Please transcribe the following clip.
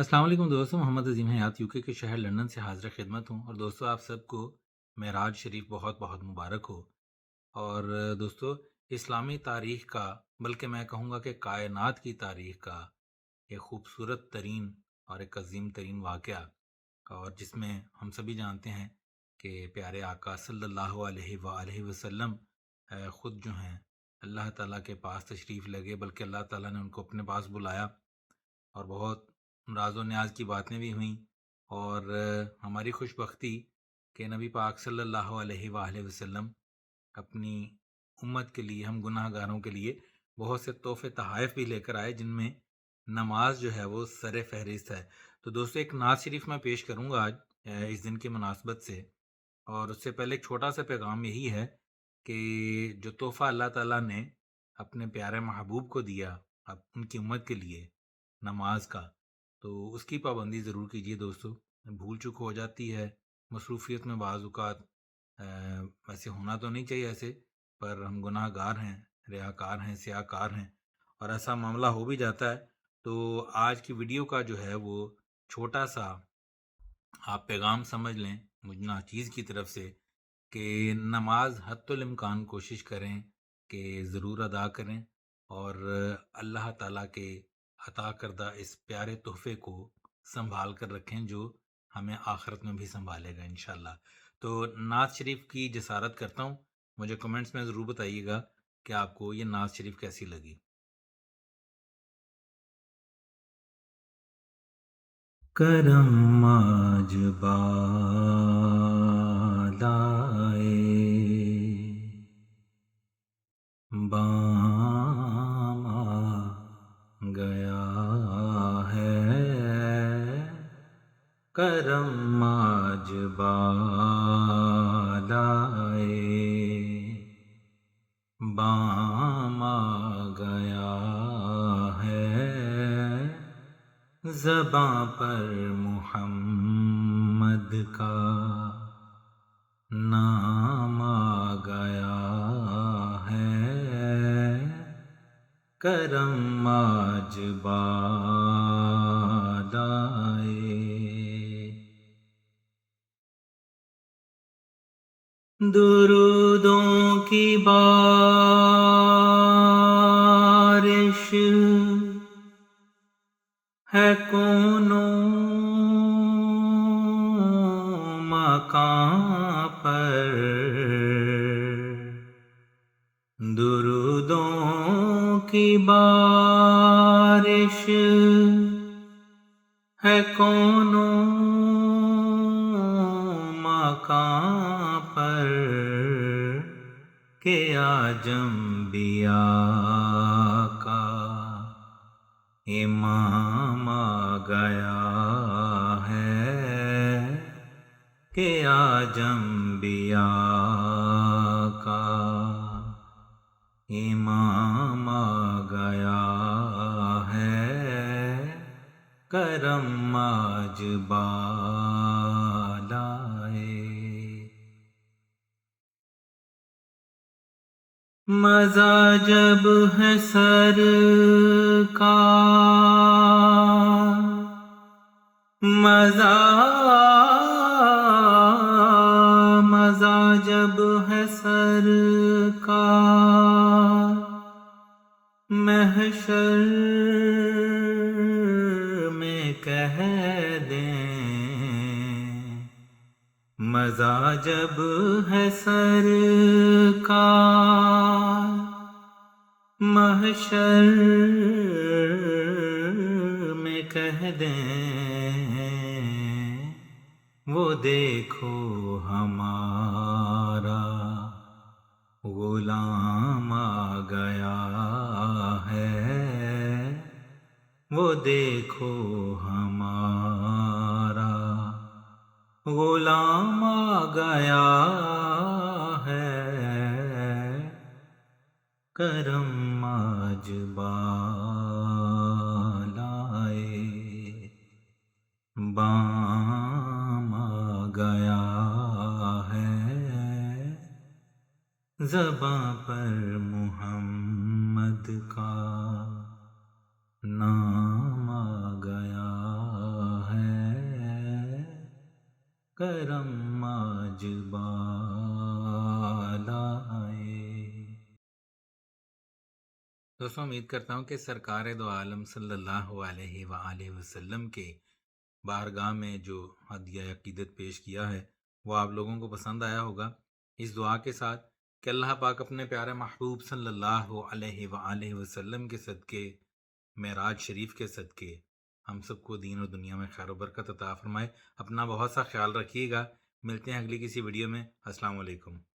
अस्सलाम वालेकुम दोस्तों, मोहम्मद अज़ीम हयात यूके के शहर लंदन से हाज़िर ख़िदमत हूँ। और दोस्तों, आप सबको मेराज शरीफ बहुत बहुत मुबारक हो। और दोस्तों, इस्लामी तारीख़ का, बल्कि मैं कहूँगा कि कायनात की तारीख़ का एक ख़ूबसूरत तरीन और एक अज़ीम तरीन वाक़या, और जिसमें हम सभी जानते हैं कि प्यारे आका सल्लल्लाहु अलैहि वसल्लम ख़ुद जो हैं अल्लाह ताला के पास तशरीफ़ ले गए, बल्कि अल्लाह ताला ने उनको अपने पास बुलाया और बहुत राज़ व न्याज़ की बातें भी हुईं। और हमारी खुशबख्ती कि नबी पाक सल्लल्लाहु अलैहि वसल्लम अपनी उम्मत के लिए, हम गुनाहगारों के लिए बहुत से तोहफ़े तहाइफ़ भी लेकर आए, जिनमें नमाज जो है वो सर फ़हरिस्त है। तो दोस्तों, एक नात शरीफ मैं पेश करूँगा आज इस दिन की मुनासबत से। और उससे पहले एक छोटा सा पैगाम यही है कि जो तोहफ़ा अल्लाह ताला ने अपने प्यारे महबूब को दिया अब उनकी उम्मत के लिए, नमाज का, तो उसकी पाबंदी ज़रूर कीजिए दोस्तों। भूल चूक हो जाती है मसरूफ़ियत में बाज़ औक़ात। वैसे होना तो नहीं चाहिए ऐसे, पर हम गुनाहगार हैं, रियाकार हैं, स्याहकार हैं, और ऐसा मामला हो भी जाता है। तो आज की वीडियो का जो है वो छोटा सा आप पैगाम समझ लें मुझ नाचीज़ की तरफ से कि नमाज हत्तुल इम्कान कोशिश करें कि ज़रूर अदा करें, और अल्लाह ताला के अता करदा इस प्यारे तोहफ़े को संभाल कर रखें, जो हमें आखिरत में भी संभालेगा इंशाल्लाह। तो नात शरीफ की जसारत करता हूँ। मुझे कमेंट्स में ज़रूर बताइएगा कि आपको ये नात शरीफ कैसी लगी। करम आज बालाए, बाम आ गया है। करम आज बालाए, बाम आ गया है। ज़बां पर मुहम्मद का नाम आ गया है। करम आज बालाए। दुरूदों की बारिश है कोनों मकां पर। दुरूदों की बारिश है कोनों मकां पर के आजम बिया का इमाम आ गया है। के आजम बिया का इमाम आ गया है। करम आज बालाए। मज़ा जब है सरकार, मज़ा मज़ा जब है सरकार, महशर में कह दें। मज़ा जब है सरकार, महशर में कह दें। वो देखो हमारा गुलाम आ गया है। वो देखो हमारा गुलाम आ गया है। करम आज बालाए, बाम आ गया है। ज़बां पर मुहम्मद का नाम आ गया کرم آج بالائے۔ دوستوں امید کرتا ہوں کہ سرکار دو عالم صلی اللہ علیہ وآلہ وسلم کے بارگاہ میں جو ہدیہ عقیدت پیش کیا ہے وہ آپ لوگوں کو پسند آیا ہوگا، اس دعا کے ساتھ کہ اللہ پاک اپنے پیارے محبوب صلی اللہ علیہ وآلہ وسلم کے صدقے، معراج شریف کے صدقے ہم سب کو دین اور دنیا میں خیر و برکت عطا فرمائے۔ اپنا بہت سا خیال رکھیے گا، ملتے ہیں اگلی کسی ویڈیو میں۔ السلام علیکم۔